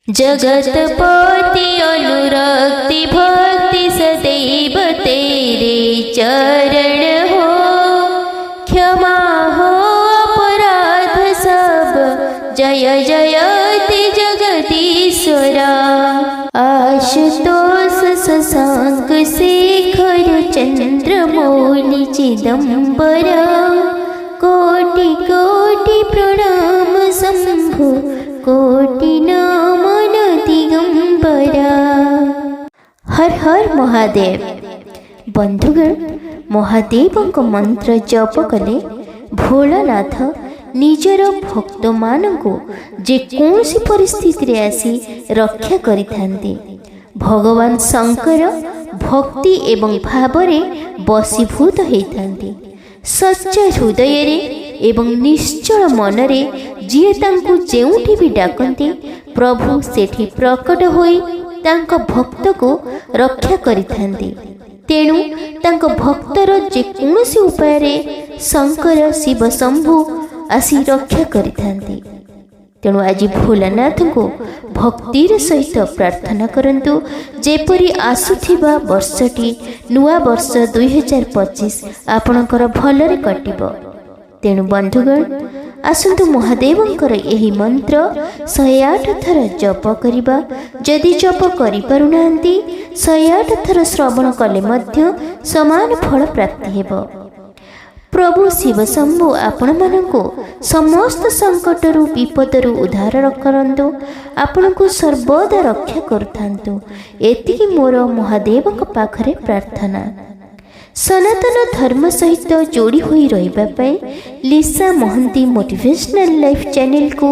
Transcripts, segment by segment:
जगतपति अनुरक्ति भक्ति सदैव तेरे चरण हो, क्षमा हो अपराध सब, जय जयति जगदीश्वरा। आशुतोष शशांक शेखर चंद्रमौलि चिदंबर, कोटि कोटि प्रणाम शंभु, कोटि नमन दिगंबरा। हर हर महादेव। बंधुगण, महादेव मंत्र जप कले भोलानाथ निजर भक्त मानक जेकोसी परिस्थिति रे आसी रक्षा करिथांती। भगवान शंकर भक्ति एवं भावरे बसीभूत होइथांती। सच्चा हृदय रे एवं निश्चल मनरे जिए तांकु जेउठी भी डाकंती, प्रभु सेठी प्रकट होई तांको भक्त को रक्षा करिथांती। तेणु तांको भक्तर जेकोसी उपाय रे शंकर शिव शंभु आसी रक्षा करिथांती। तेणु आज भोलानाथ को भक्तिर सहित प्रार्थना करंतु, जेपरी आसुथिबा वर्षटी नुआ वर्ष 2025 आपणकर भलरे कटिबो। तेणु बंधुगण, आसंतु महादेवंकर एही मंत्र 108 थर जप करिबा। जदि जप करि पारुनांती 108 थर श्रवण कले मध्य समान फल प्राप्ति हेबो। प्रभु शिव शंभु आपण मानकु समस्त संकटरु विपदरु उद्धार करंतु, आपनको सर्वदा रक्षा करथांतु। एतिकी मोर महादेवक पाखरे प्रार्थना। सनातन धर्म सहित जोड़ी हुई रहिबा पई लिसा महंती मोटिवेशनल लाइफ चैनल को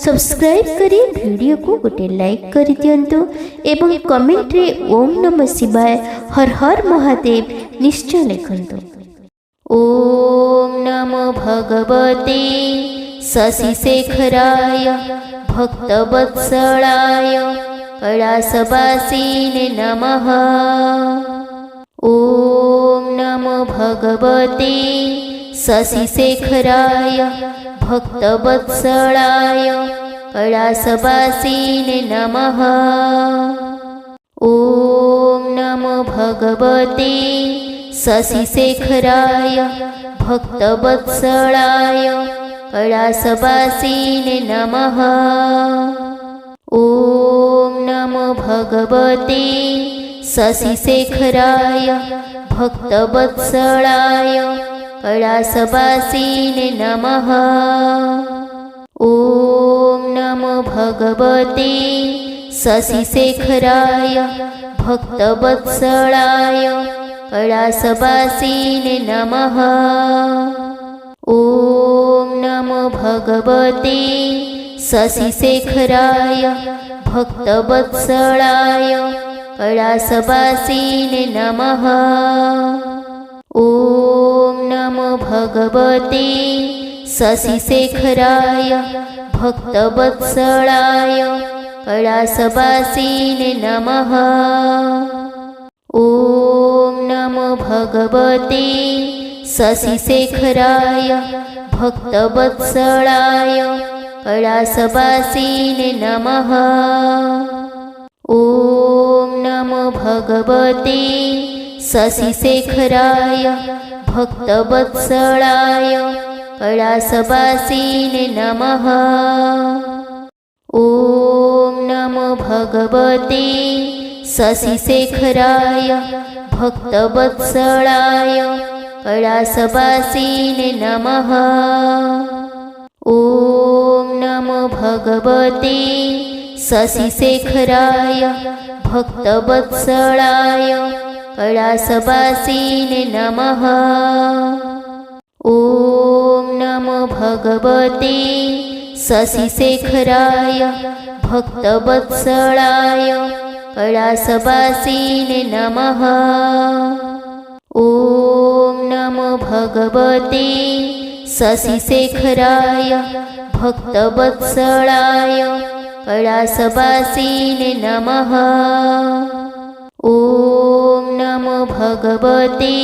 सब्सक्राइब करी वीडियो को गोटे लाइक कर दियंतु एवं कमेंट रे ओम नमः शिवाय हर हर महादेव निश्चय लिखंतु। ओम नमो भगवते शशिशेखराय भक्तवत्सलाय कैलासवासिने नमः। ओम नमो भगवते शशिशेखराय भक्तवत्सलाय कैलासवासिने नमः। ओम नमो भगवते शशिशेखराय भक्तवत्सलाय कैलासवासिने नमः। ओम नमो भगवते शशिशेखराय भक्तवत्सलाय कैलासवासिने नमः। ओम नमो भगवते शशिशेखराय भक्तवत्सलाय कैलासवासिने नमः। ओम नमो भगवते शशिशेखराय भक्तवत्सलाय कैलासवासिने नमः। ओम नमो भगवते शशिशेखराय भक्तवत्सलाय कैलासवासिने नमः। ओम नमो भगवते शशिशेखराय भक्तवत्सलाय कैलासवासिने नमः। ओम नमो भगवते शशिशेखराय भक्तवत्सलाय कैलासवासिने नमः। ओम नमो भगवते शशिशेखराय भक्तवत्सलाय कैलासवासिने नमः। ओम नमो भगवते शशिशेखराय भक्तवत्सलाय कैलासवासिने नमः। ओम नमो भगवते शशिशेखराय भक्तवत्सलाय कैलासवासिने नमः। ओम नमो भगवते शशिशेखराय भक्तवत्सलाय कैलासवासिने नमः। ओम नमो भगवते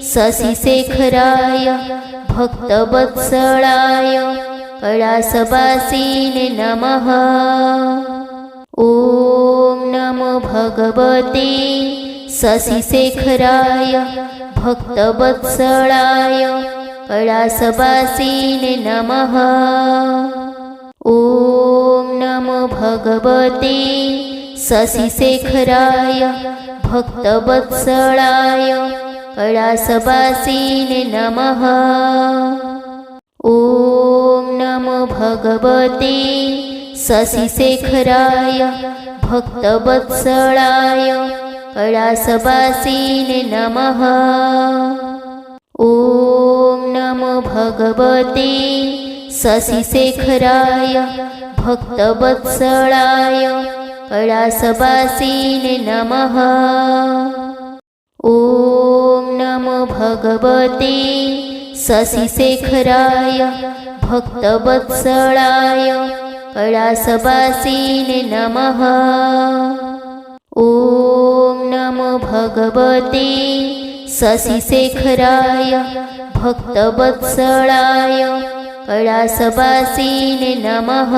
शशिशेखराय भक्तवत्सलाय कैलासवासिने नमः। भगवते शशिशेखराय भक्तवत्सलाय कैलासवासिने नमः। ॐ नमो भगवते शशिशेखराय भक्तवत्सलाय कैलासवासिने नमः। ॐ नमो भगवते शशिशेखराय भक्तवत्सलाय कैलासवासिने नमः। ॐ नमो भगवते शशिशेखराय भक्तवत्सलाय कैलासवासिने नमः। ॐ नमो भगवते शशिशेखराय भक्तवत्सलाय कैलासवासिने नमः। ॐ नमो भगवते शशिशेखराय भक्तवत्सलाय कैलासवासिने नमः।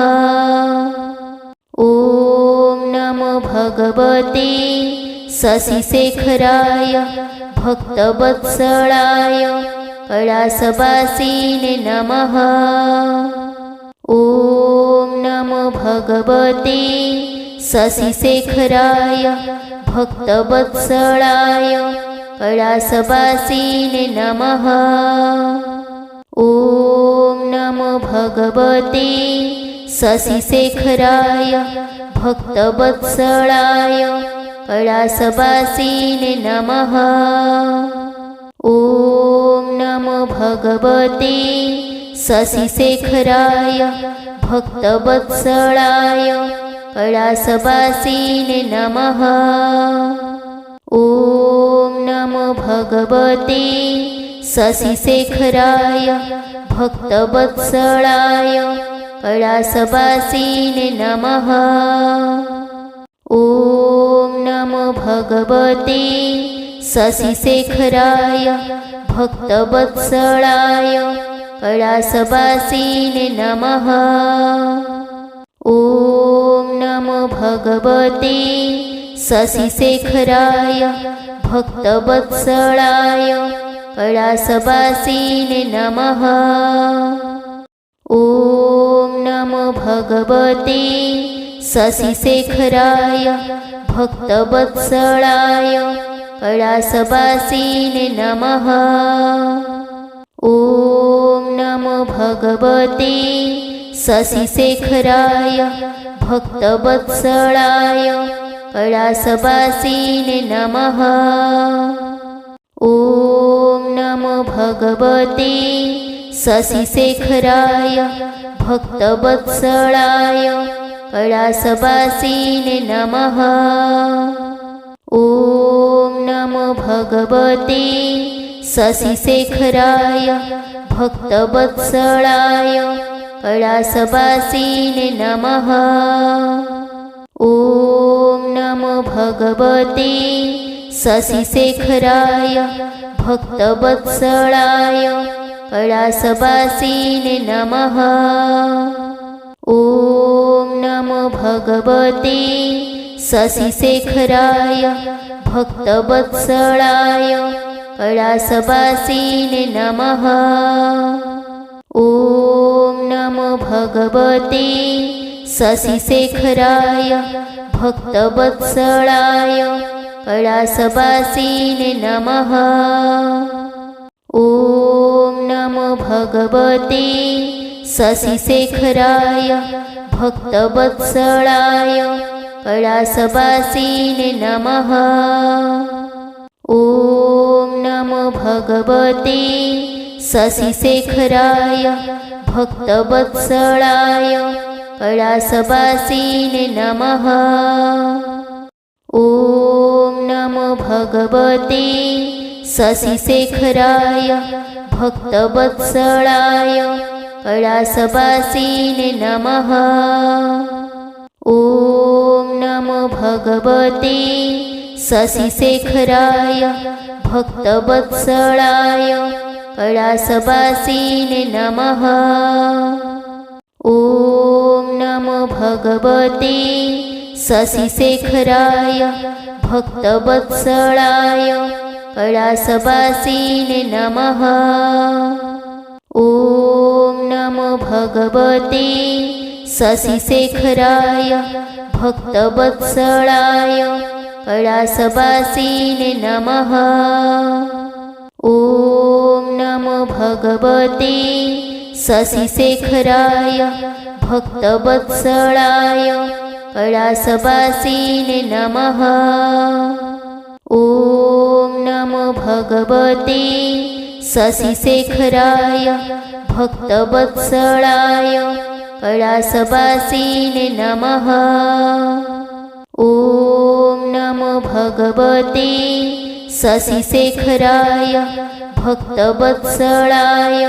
ॐ नमो भगवते शशिशेखराय भक्तवत्सलाय कैलासवासिने नमः। ॐ नमो भगवते शशिशेखराय भक्तवत्सलाय कैलासवासिने नमः। ॐ नमो भगवते शशिशेखराय भक्तवत्सलाय कैलासवासिने नमः। ॐ नमो भगवते शशिशेखराय भक्तवत्सलाय कैलासवासिने नमः। ॐ नमो भगवते शशिशेखराय भक्तवत्सलाय कैलासवासिने नमः। ॐ नमो भगवते शशिशेखराय भक्तवत्सलाय कैलासवासिने नमः। ॐ नमो भगवते शशिशेखराय भक्तवत्सलाय कैलासवासिने नमः। ॐ नमो भगवते शशिशेखराय भक्तवत्सलाय कैलासवासिने नमः। ॐ नमो भगवते शशिशेखराय भक्तवत्सलाय कैलासवासिने नमः। ॐ नमो भगवते शशिशेखराय भक्तवत्सलाय कैलासवासिने नमः। ॐ नमो भगवते शशिशेखराय भक्तवत्सलाय कैलासवासिने नमः। ॐ नमो भगवते शशिशेखराय भक्तवत्सलाय कैलासवासिने नमः। ॐ नमो भगवते शशिशेखराय भक्तवत्सलाय कैलासवासिने नमः। ॐ नमो भगवते शशिशेखराय भक्तवत्सलाय कैलासवासिने नमः। ॐ नमो भगवते शशिशेखराय भक्तवत्सलाय कैलासवासिने नमः। ॐ नमो भगवते शशिशेखराय भक्तवत्सलाय कैलासवासिने नमः। ॐ नमो भगवते शशिशेखराय भक्तवत्सलाय कैलासवासिने नमः। ॐ नमो भगवते शशिशेखराय भक्तवत्सलाय कैलासवासिने नमः। ॐ नमो भगवते शशिशेखराय भक्तवत्सलाय कैलासवासिने नमः। ॐ नमो भगवते शशिशेखराय भक्तवत्सलाय कैलासवासिने नमः। ॐ नमो भगवते शशिशेखराय भक्तवत्सलाय कैलासवासिने नमः। ॐ नमो भगवते शशिशेखराय भक्तवत्सलाय कैलासवासिने नमः। ॐ नमो भगवते शशिशेखराय भक्तवत्सलाय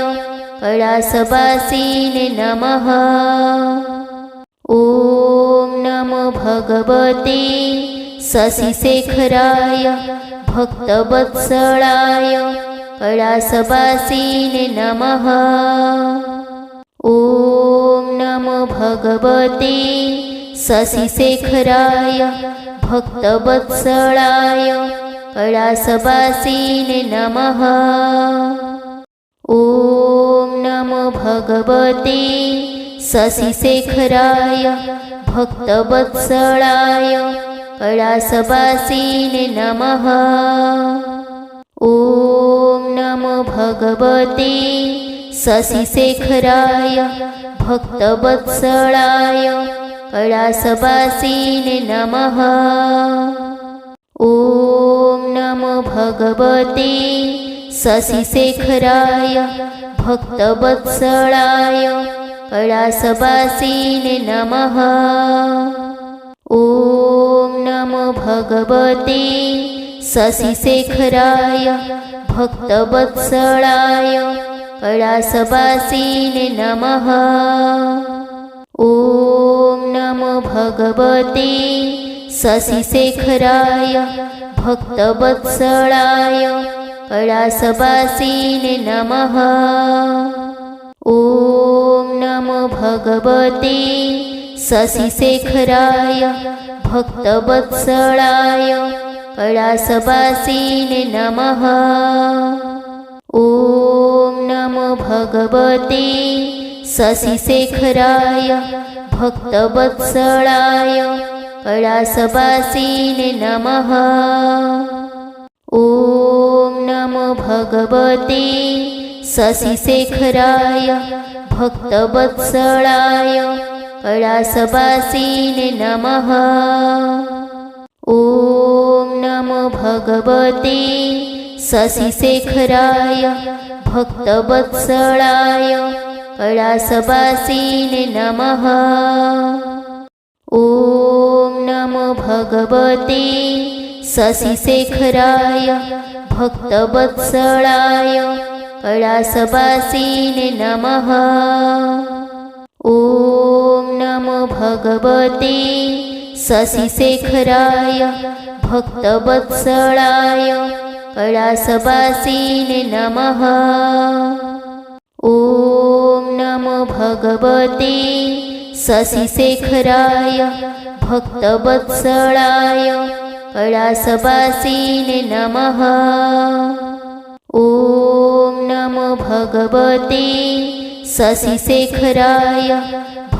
कैलासवासिने नमः। ॐ नमो भगवते शशिशेखराय भक्तवत्सलाय कैलासवासिने नमः। ॐ नमो भगवते शशिशेखराय भक्तवत्सलाय कैलासवासिने नमः। ॐ नमो भगवते शशिशेखराय भक्तवत्सलाय कैलासवासिने नमः। ॐ नमो भगवते शशिशेखराय भक्तवत्सलाय कैलासवासिने नमः। ॐ नमो भगवते शशिशेखराय भक्तवत्सलाय कैलासवासिने नमः। ॐ नमो भगवते शशिशेखराय भक्तवत्सलाय कैलासवासिने नमः। ॐ नमो भगवते शशिशेखराय भक्तवत्सलाय कैलासवासिने नमः। ॐ नमो भगवते शशिशेखराय भक्तवत्सलाय कैलासवासिने नमः। ॐ नमो भगवते शशिशेखराय भक्तवत्सलाय कैलासवासिने नमः। ॐ नमो भगवते शशिशेखराय भक्तवत्सलाय कैलासवासिने नमः। ॐ नमो भगवते शशिशेखराय भक्तवत्सलाय कैलासवासिने नमः। ॐ नमो भगवते शशिशेखराय भक्तवत्सलाय कैलासवासिने नमः। ॐ नमो भगवते शशिशेखराय भक्तवत्सलाय कैलासवासिने नमः। ॐ नमो भगवते शशिशेखराय भक्तवत्सलाय कैलासवासिने नमः। ॐ नमो भगवते शशिशेखराय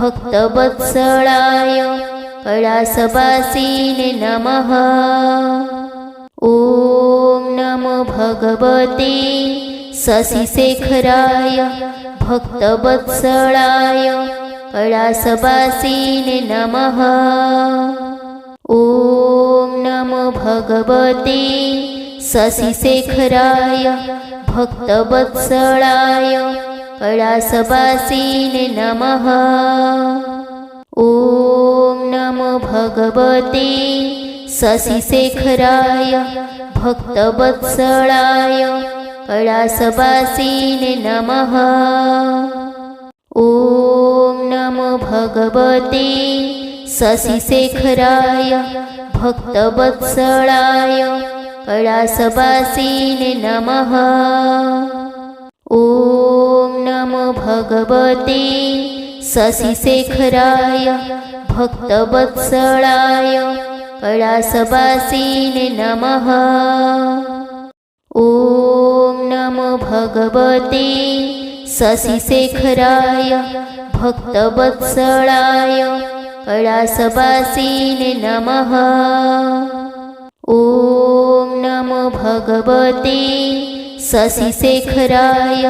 भक्तवत्सलाय कैलासवासिने नमः। ॐ नमो भगवते शशिशेखराय भक्तवत्सलाय कैलासवासिने नमः। ॐ नमो भगवते शशिशेखराय भक्तवत्सलाय कैलासवासिने नमः। ॐ नमो भगवते शशिशेखराय भक्तवत्सलाय कैलासवासिने नमः। ॐ नमो भगवते शशिशेखराय भक्तवत्सलाय कैलासवासिने नमः। ॐ नमो भगवते शशिशेखराय भक्तवत्सलाय कैलासवासिने नमः। ॐ नमो भगवते शशिशेखराय भक्तवत्सलाय कैलासवासिने नमः। ॐ नमो भगवते शशिशेखराय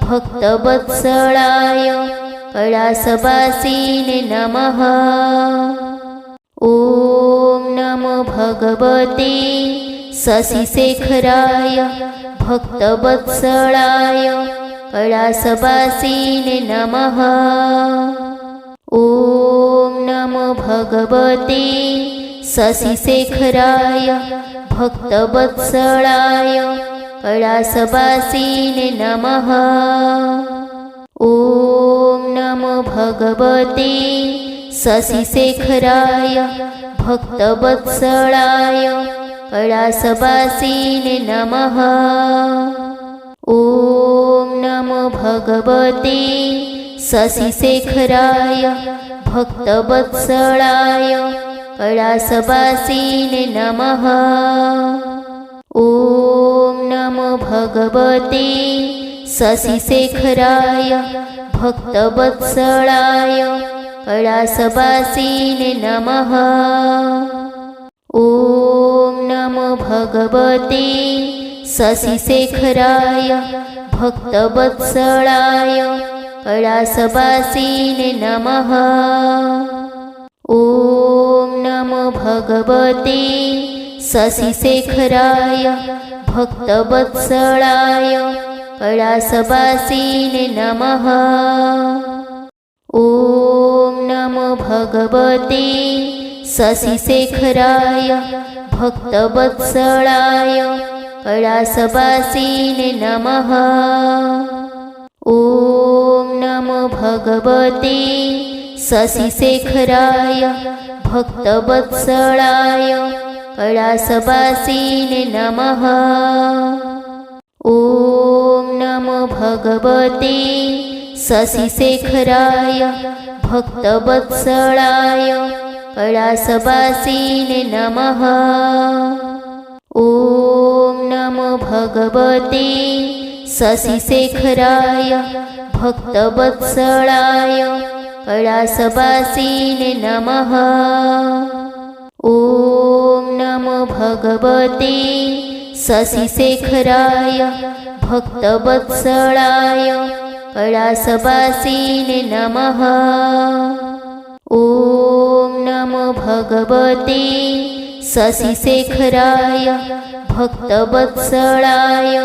भक्तवत्सलाय कैलासवासिने नमः। ॐ नमो भगवते शशिशेखराय भक्तवत्सलाय कैलासवासिने नमः। ॐ नमो भगवते शशिशेखराय भक्तवत्सलाय कैलासवासिने नमः। ॐ नमो भगवते शशिशेखराय भक्तवत्सलाय कैलासवासिने नमः। ॐ नमो भगवते शशिशेखराय भक्तवत्सलाय कैलासवासिने नमः। ॐ नमो भगवते शशिशेखराय भक्तवत्सलाय कैलासवासिने नमः। ॐ नमो भगवते शशिशेखराय भक्तवत्सलाय कैलासवासिने नमः। ॐ नमो भगवते शशिशेखराय भक्तवत्सलाय कैलासवासिने नमः। ॐ नमो भगवते शशिशेखराय भक्तवत्सलाय कैलासवासिने नमः। ॐ नमो भगवते शशिशेखराय भक्तवत्सलाय कैलासवासिने नमः। ॐ नमो भगवते शशिशेखराय भक्तवत्सलाय कैलासवासिने नमः। ॐ नमो भगवते शशिशेखराय भक्तवत्सलाय कैलासवासिने नमः। ॐ नमो भगवते शशिशेखराय भक्तवत्सलाय कैलासवासिने नमः। ॐ नमो भगवते शशिशेखराय भक्तवत्सलाय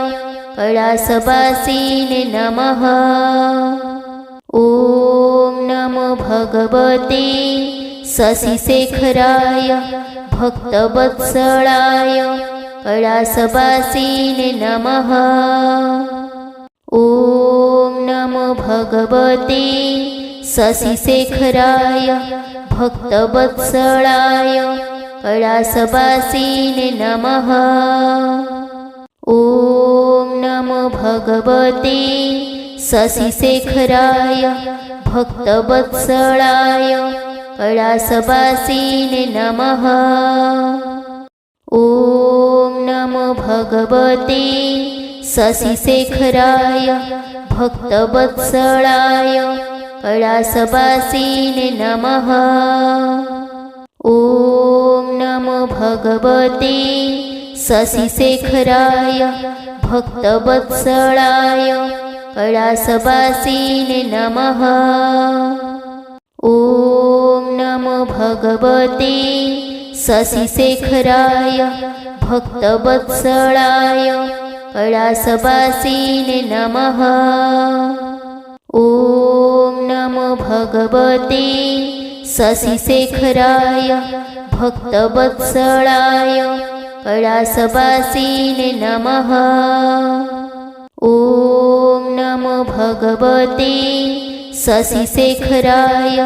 कैलासवासिने नमः। ॐ नमो भगवते शशिशेखराय भक्तवत्सलाय कैलासवासिने नमः। ॐ नमो भगवते शशिशेखराय भक्तवत्सलाय कैलासवासिने नमः। ॐ नमो भगवते शशिशेखराय भक्तवत्सलाय कैलासवासिने नमः। ॐ नमो भगवते शशिशेखराय भक्तवत्सलाय कैलासवासिने नमः। ॐ नमो भगवते शशिशेखराय भक्तवत्सलाय कैलासवासिने नमः। ॐ नमो भगवते शशिशेखराय भक्तवत्सलाय कैलासवासिने नमः। ॐ नमो भगवते शशिशेखराय भक्तवत्सलाय कैलासवासिने नमः। ॐ नमो भगवते शशिशेखराय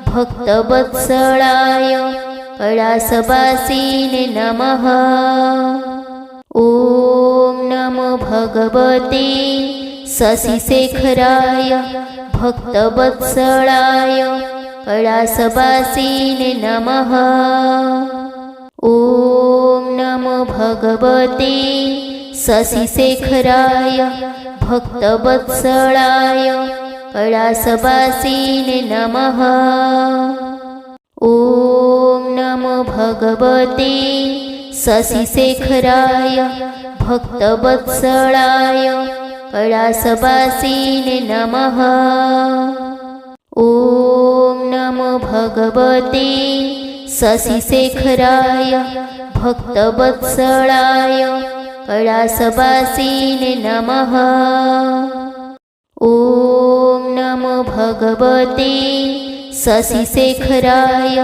भक्तवत्सलाय कैलासवासिने नमः। ॐ नमो भगवते शशिशेखराय भक्तवत्सलाय कैलासवासिने नमः। ॐ नमो भगवते शशिशेखराय भक्तवत्सलाय कैलासवासिने नमः। ॐ नमो भगवते शशिशेखराय भक्तवत्सलाय कैलासवासिने नमः। ॐ नमो भगवते शशिशेखराय भक्तवत्सलाय कैलासवासिने नमः। ॐ नमो भगवते शशिशेखराय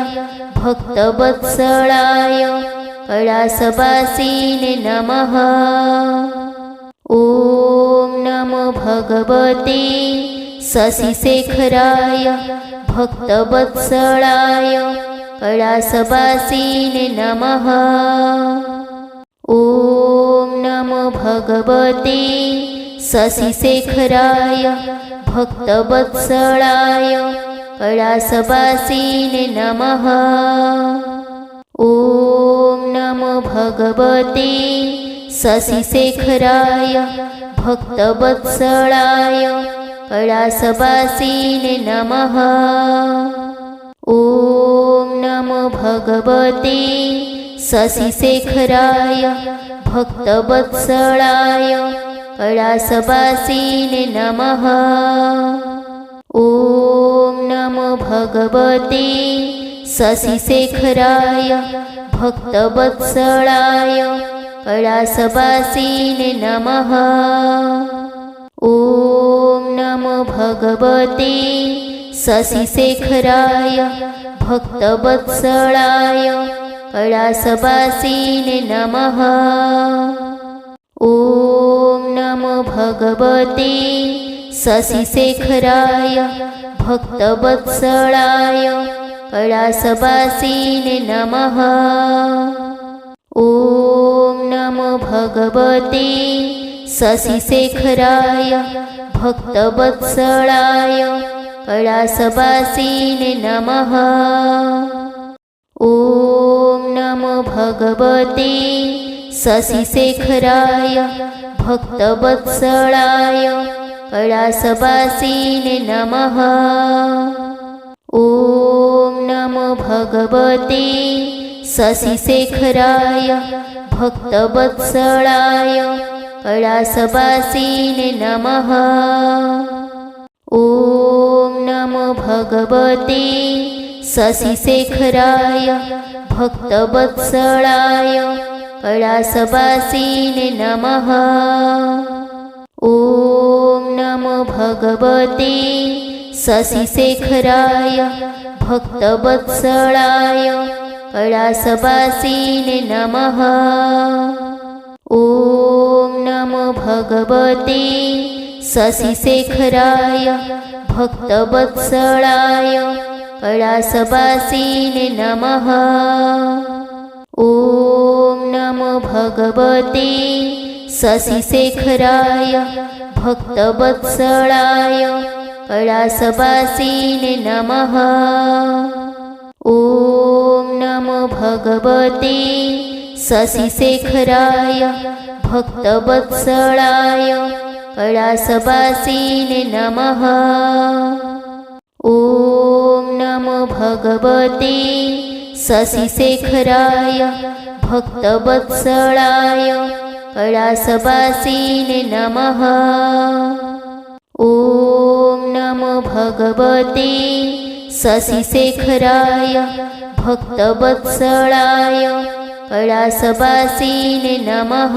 भक्तवत्सलाय कैलासवासिने नमः। ॐ नमो भगवते शशिशेखराय भक्तवत्सलाय कैलासवासिने नमः। ॐ नमो भगवते शशिशेखराय भक्तवत्सलाय कैलासवासिने नमः। ॐ नमो भगवते शशिशेखराय भक्तवत्सलाय कैलासवासिने नमः। ॐ नमो भगवते शशिशेखराय भक्तवत्सलाय कैलासवासिने नमः। ॐ नमो भगवते शशिशेखराय भक्तवत्सलाय कैलासवासिने नमः। ॐ नमो भगवते शशिशेखराय भक्तवत्सलाय कैलासवासिने नमः। ॐ नमो भगवते शशिशेखराय भक्तवत्सलाय कैलासवासिने नमः। ॐ नमो भगवते शशिशेखराय भक्तवत्सलाय कैलासवासिने नमः। ॐ नमो भगवते शशिशेखराय भक्तवत्सलाय कैलासवासिने नमः। ॐ नमो भगवते शशिशेखराय भक्तवत्सलाय कैलासवासिने नमः। ॐ नमो भगवते शशिशेखराय भक्तवत्सलाय कैलासवासिने नमः। ॐ नमो भगवते शशिशेखराय भक्तवत्सलाय कैलासवासिने नमः। ॐ नमो भगवते शशिशेखराय भक्तवत्सलाय कैलासवासिने नमः। ॐ नमो भगवते शशिशेखराय भक्तवत्सलाय कैलासवासिने नमः। ॐ नमो भगवते शशिशेखराय भक्तवत्सलाय कैलासवासिने नमः। ॐ नमो भगवते शशिशेखराय भक्तवत्सलाय कैलासवासिने नमः। ॐ नमो भगवते शशिशेखराय भक्तवत्सलाय कैलासवासिने नमः।